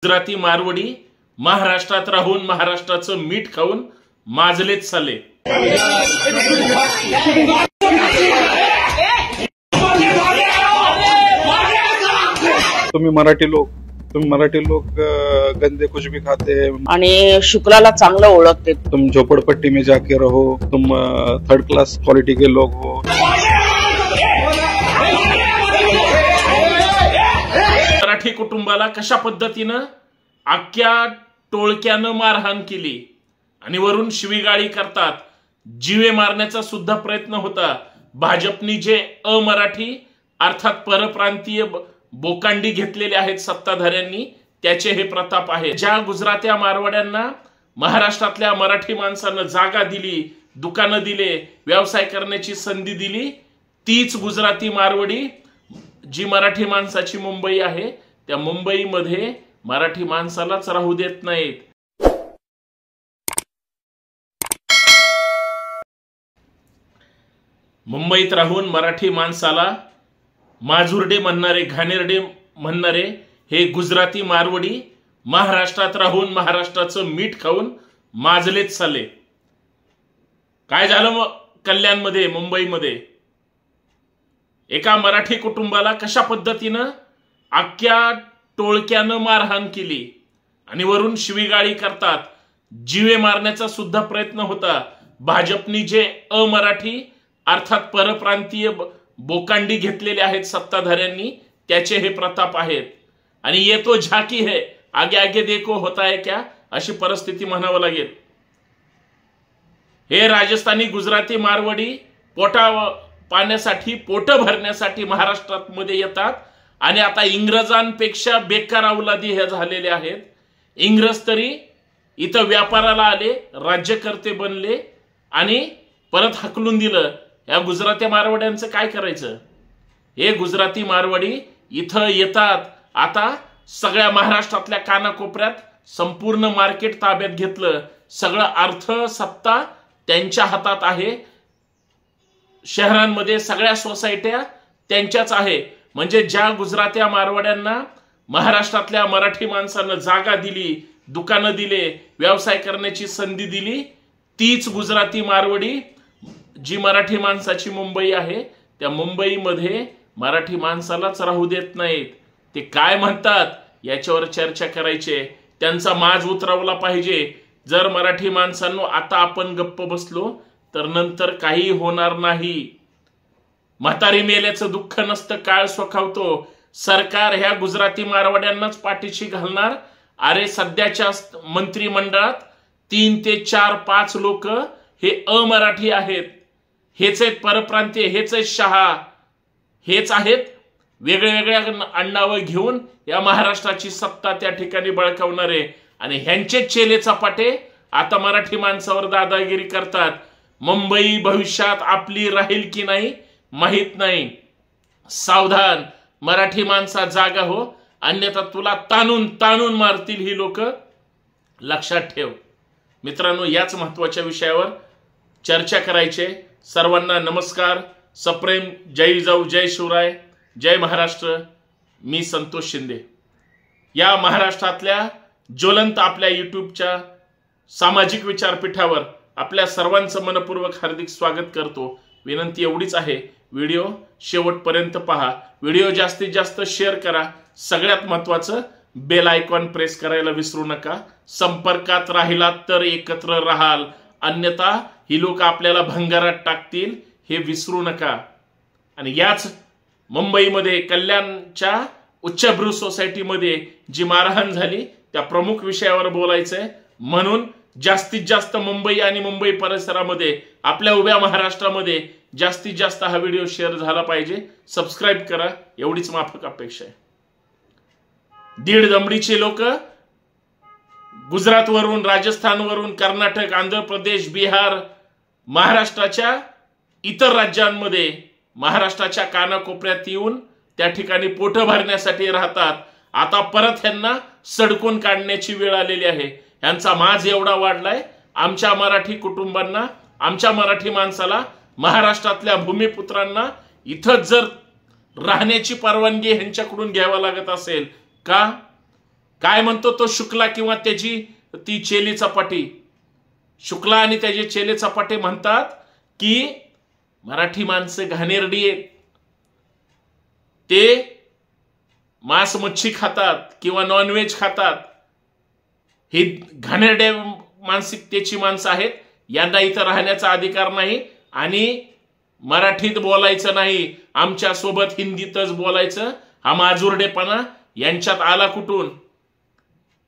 गुजराती मारवडी महाराष्ट्रात राहून महाराष्ट्राचं मीठ खाऊन माजलेत साले। तुम्ही मराठी लोक गंदे कुछ भी खाते हैं आणि शुक्लाला चांगलं ओळखते। तुम झोपड़पट्टी में जाके रहो, तुम थर्ड क्लास क्वालिटी के लोग हो। मराठी कुटुंबाला कशा पद्धतीनं अख्ख्या टोळक्यानं मारहाण केली आणि वरून शिवीगाळी करतात, जीवे मारण्याचा सुद्धा प्रयत्न होता। भाजपनी जे अमराठी अर्थात परप्रांतीय बोकांडी घेतलेले आहेत सत्ताधाऱ्यांनी, त्याचे हे प्रताप आहे। ज्या गुजरात्या मारवाड्यांना महाराष्ट्रातल्या मराठी माणसानं जागा दिली, दुकानं दिले, व्यवसाय करण्याची संधी दिली, तीच गुजराती मारवडी जी मराठी माणसाची मुंबई आहे, त्या मुंबईमध्ये मराठी माणसालाच राहू देत नाहीत। मुंबईत राहून मराठी माणसाला माजुरडे म्हणणारे, घाणेरडे म्हणणारे हे गुजराती मारवडी महाराष्ट्रात राहून महाराष्ट्राचं मीठ खाऊन माजलेत साले। काय झालं कल्याणमध्ये, मुंबईमध्ये एका मराठी कुटुंबाला कशा पद्धतीनं अख्ख्या टोळक्यानं मारहाण केली आणि वरून शिवीगाळी करतात, जीवे मारण्याचा सुद्धा प्रयत्न होता। भाजपनी जे अमराठी अर्थात परप्रांतीय बोकांडी घेतलेले आहेत सत्ताधाऱ्यांनी, त्याचे हे प्रताप आहेत। आणि ये तो झाकी है, आगे आगे देखो होता है क्या, अशी परिस्थिती म्हणावं लागेल। हे राजस्थानी गुजराती मारवडी पोटा पाण्यासाठी, पोट भरण्यासाठी महाराष्ट्रात मध्ये येतात आणि आता इंग्रजांपेक्षा बेकार अवलादी हे झालेले आहेत। इंग्रज तरी इथं व्यापाराला आले, राज्यकर्ते बनले आणि परत हकलून दिलं। या गुजराती मारवाड्यांचं काय करायचं? हे गुजराती मारवाडी इथं येतात, आता सगळ्या महाराष्ट्रातल्या कानाकोपऱ्यात संपूर्ण मार्केट ताब्यात घेतलं, सगळं अर्थ सत्ता त्यांच्या हातात आहे। शहरांमध्ये सगळ्या सोसायट्या त्यांच्याच आहे। म्हणजे ज्या गुजरात्या मारवाड्यांना महाराष्ट्रातल्या मराठी माणसानं जागा दिली, दुकानं दिले, व्यवसाय करण्याची संधी दिली, तीच गुजराती मारवडी जी मराठी माणसाची मुंबई आहे, त्या मुंबईमध्ये मराठी माणसालाच राहू देत नाहीत। ते काय म्हणतात याच्यावर चर्चा करायची, त्यांचा माज उतरवला पाहिजे। जर मराठी माणसांनो आता आपण गप्प बसलो तर नंतर काही होणार नाही। म्हातारी मेल्याचं दुःख नसतं, काळ सोखावतो। सरकार ह्या गुजराती मारवाड्यांनाच पाठीशी घालणार। अरे सध्याच्या मंत्रिमंडळात 3 ते 4, 5 लोक हे अमराठी आहेत, हेच आहेत परप्रांतीय, हेच आहेत शहा, हेच आहेत वेगळ्या आडनावं घेऊन या महाराष्ट्राची सत्ता त्या ठिकाणी बळकावणारे। आणि ह्यांचे चेले चपाटे आता मराठी माणसावर दादागिरी करतात। मुंबई भविष्यात आपली राहील की नाही माहित नाही। सावधान, मराठी माणसा जागा हो, अन्यथा तुला ताणून ताणून मारतील ही लोक, लक्षात ठेव। मित्रांनो, याच महत्वाच्या विषयावर चर्चा करायचे। सर्वांना नमस्कार, सप्रेम जय जिजाऊ, जय शिवराय, जय महाराष्ट्र। मी संतोष शिंदे। या महाराष्ट्रातल्या ज्वलंत आपल्या युट्यूबच्या सामाजिक विचारपीठावर आपल्या सर्वांचं मनपूर्वक हार्दिक स्वागत करतो। विनंती एवढीच आहे, व्हिडिओ शेवटपर्यंत पहा, व्हिडिओ जास्तीत जास्त शेअर करा, सगळ्यात महत्वाचं बेल आयकॉन प्रेस करायला विसरू नका। संपर्कात राहिलात तर एकत्र राहाल, अन्यथा ही लोक आपल्याला भंगारात टाकतील, हे विसरू नका। आणि याच मुंबईमध्ये कल्याणच्या उच्चभ्रू सोसायटीमध्ये जी मारहाण झाली त्या प्रमुख विषयावर बोलायचंय, म्हणून जास्तीत जास्त मुंबई आणि मुंबई परिसरामध्ये, आपल्या उभ्या महाराष्ट्रामध्ये जास्तीत जास्त हा व्हिडिओ शेअर झाला पाहिजे। सबस्क्राईब करा, एवढीच माफक अपेक्षा आहे। दीड दमडीचे लोक गुजरातवरून, राजस्थानवरून, कर्नाटक, आंध्र प्रदेश, बिहार, महाराष्ट्राच्या इतर राज्यांमध्ये महाराष्ट्राच्या कानाकोपऱ्यात येऊन त्या ठिकाणी पोट भरण्यासाठी राहतात। आता परत ह्यांना सडकून काढण्याची वेळ आलेली आहे। यांचा माज एवढा वाढलाय, आमच्या मराठी कुटुंबांना, आमच्या मराठी माणसाला, महाराष्ट्रातल्या भूमिपुत्रांना इथंच जर राहण्याची परवानगी ह्यांच्याकडून घ्यावा लागत असेल का, काय म्हणतो तो शुक्ला किंवा त्याची ती चेली चपाटी? शुक्ला आणि त्याचे चेले चपाटे म्हणतात की मराठी माणसं घाणेरडी आहेत, ते मांस मच्छी खातात किंवा नॉनव्हेज खातात, ही घाणेरड्या मानसिकतेची माणसं आहेत, यांना इथं राहण्याचा अधिकार नाही आणि मराठीत बोलायचं नाही, आमच्या सोबत हिंदीतच बोलायचं. हा माजुरडेपणा यांच्यात आला कुठून?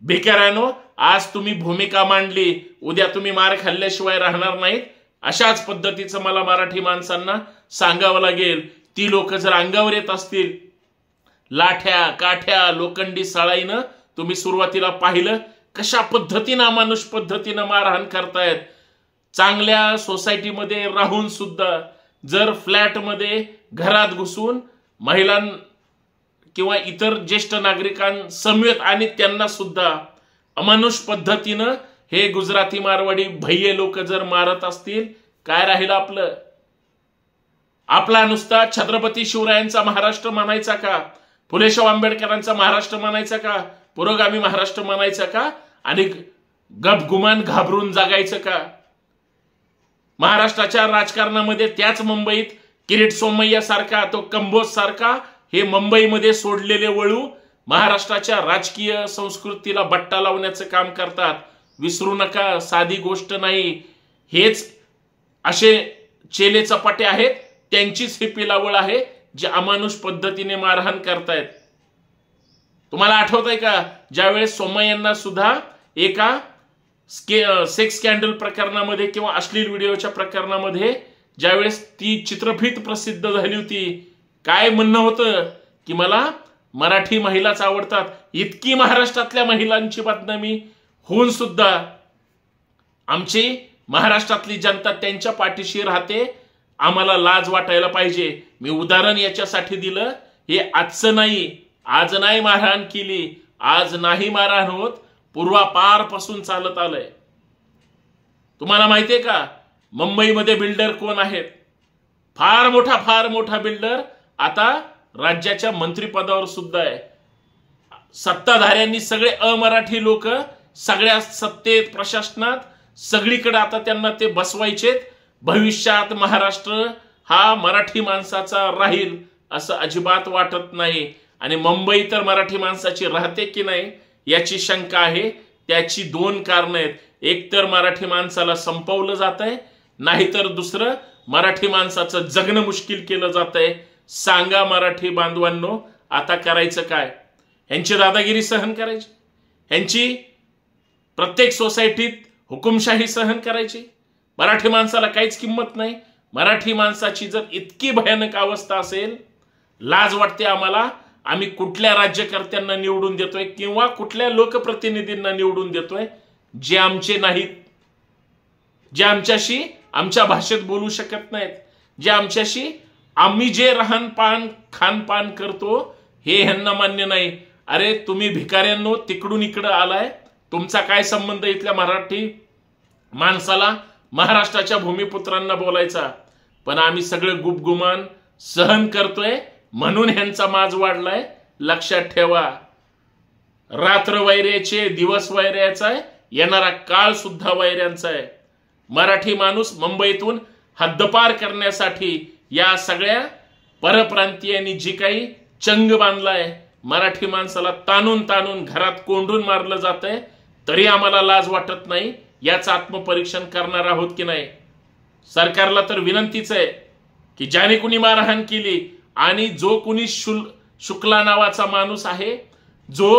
भिकाऱ्यानो, आज तुम्ही भूमिका मांडली, उद्या तुम्ही मार खाल्ल्याशिवाय राहणार नाहीत. अशाच पद्धतीचं मला मराठी माणसांना सांगावं लागेल. ती लोक जर अंगावर येत असतील लाठ्या काठ्या लोखंडी सळाईनं, तुम्ही सुरुवातीला पाहिलं कशा पद्धतीनं अमानुष पद्धतीनं मारहाण करतायत. चांगल्या सोसायटीमध्ये राहून सुद्धा जर फ्लॅटमध्ये घरात घुसून महिलां किंवा इतर ज्येष्ठ नागरिकांसमवेत आणि त्यांना सुद्धा अमानुष पद्धतीनं हे गुजराती मारवाडी भय्ये लोक जर मारत असतील, काय राहिलं आपलं? आपला नुसता छत्रपती शिवरायांचा महाराष्ट्र म्हणायचा का? फुलेशाह आंबेडकरांचा महाराष्ट्र म्हणायचा का? पुरोगामी महाराष्ट्र म्हणायचा का? आणि गपगुमान घाबरून जगायचं का? महाराष्ट्राच्या राजकारणामध्ये त्याच मुंबईत किरीट सोमय्या सारखा, तो कंबोज सारखा हे मुंबईमध्ये सोडलेले वळू महाराष्ट्राच्या राजकीय संस्कृतीला बट्टा लावण्याचं काम करतात. विसरू नका, साधी गोष्ट नाही. हेच असे चेले चपाटे आहेत, त्यांचीच ही पिलावळ आहे जे अमानुष पद्धतीने मारहाण करतायत. तुम्हाला आठवतंय का ज्यावेळेस सोमय्यांना सुद्धा एका सेक्स स्कॅन्डल प्रकरणामध्ये किंवा अश्लील व्हिडिओच्या प्रकरणामध्ये ज्यावेळेस ती चित्रफित प्रसिद्ध झाली होती, काय म्हणणं होतं की मला मराठी महिलाच आवडतात. इतकी महाराष्ट्रातल्या महिलांची बदनामी होऊन सुद्धा आमची महाराष्ट्रातली जनता त्यांच्या पाठीशी राहते. आम्हाला लाज वाटायला पाहिजे. मी उदाहरण याच्यासाठी दिलं, हे आजचं नाही, आज नाही मारहाण केली, आज नाही मारहाण होत, पूर्वापारपासून चालत आलंय. तुम्हाला माहितीये का मुंबईमध्ये बिल्डर कोण आहेत? फार मोठा बिल्डर आता राज्याच्या मंत्रिपदावर सुद्धा आहे. सत्ताधाऱ्यांनी सगळे अमराठी लोक सगळ्या सत्तेत प्रशासनात सगळीकडे आता त्यांना ते बसवायचेत. भविष्यात महाराष्ट्र हा मराठी माणसाचा राहील असं अजिबात वाटत नाही. आणि मुंबई तर मराठी माणसाची राहते की नाही याची शंका आहे. त्याची दोन कारणं आहेत. एक तर मराठी माणसाला संपवलं जात आहे, नाहीतर दुसरं मराठी माणसाचं जगणं मुश्किल केलं जात आहे. सांगा मराठी बांधवांनो, आता करायचं काय? ह्यांची दादागिरी सहन करायची? ह्यांची प्रत्येक सोसायटीत हुकुमशाही सहन करायची? मराठी माणसाला काहीच किंमत नाही. मराठी माणसाची जर इतकी भयानक अवस्था असेल, लाज वाटते आम्हाला. आम्ही कुठल्या राज्यकर्त्यांना निवडून देतोय किंवा कुठल्या लोकप्रतिनिधींना निवडून देतोय जे आमचे नाहीत, जे आमच्याशी आमच्या भाषेत बोलू शकत नाहीत, जे आमच्याशी आम्ही जे राहणपान खानपान करतो हे ह्यांना मान्य नाही. अरे तुम्ही भिकाऱ्यांनो तिकडून इकडं आलाय, तुमचा काय संबंध इथल्या मराठी माणसाला महाराष्ट्राच्या भूमिपुत्रांना बोलायचा? पण आम्ही सगळं गुपगुमान सहन करतोय म्हणून ह्यांचा माज वाढलाय. लक्षात ठेवा, रात्र वैऱ्याचे दिवस वैऱ्याचा आहे, येणारा काळ सुद्धा वैऱ्यांचा आहे. मराठी माणूस मुंबईतून हद्दपार करण्यासाठी या सगळ्या परप्रांतीयांनी जी काही चंग बांधलाय, मराठी माणसाला ताणून ताणून घरात कोंडून मारलं जातंय, तरी आम्हाला लाज वाटत नाही. याचं आत्मपरीक्षण करणार आहोत की नाही? सरकारला तर विनंतीच आहे की ज्याने कुणी मारहाण केली आणि जो कुणी शुक्ला नावाचा माणूस आहे, जो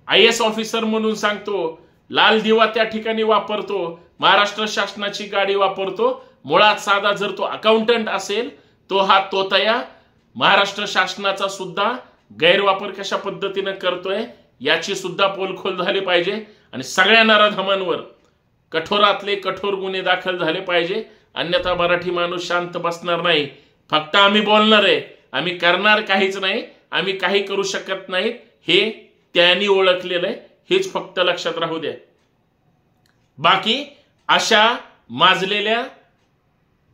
IAS ऑफिसर म्हणून सांगतो, लाल दिवा त्या ठिकाणी वापरतो, महाराष्ट्र शासनाची गाडी वापरतो, मुळात साधा जर तो अकाउंटंट असेल, तो हा तोतया महाराष्ट्र शासनाचा सुद्धा गैरवापर कशा पद्धतीने करतोय याची सुद्धा पोलखोल झाली पाहिजे. आणि सगळ्या नराधमांवर कठोरातले कठोर गुन्हे दाखल झाले पाहिजे. अन्यथा मराठी माणूस शांत बसणार नाही. फक्त आम्ही बोलणार आहे, आम्ही करणार काहीच नाही, आम्ही काही करू शकत नाही, हे त्यांनी ओळखलेलं आहे. हेच फक्त लक्षात राहू द्या. बाकी अशा माजलेल्या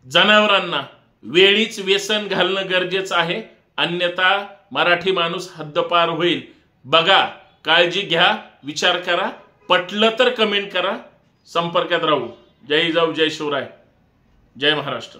जनावरांना वेळीच व्यसन घालणं गरजेचं आहे, अन्यथा मराठी माणूस हद्दपार होईल. बघा काळजी घ्या, विचार करा, पटलं तर कमेंट करा, संपर्कात राहू. जय जाऊ, जय शिवराय, जय महाराष्ट्र.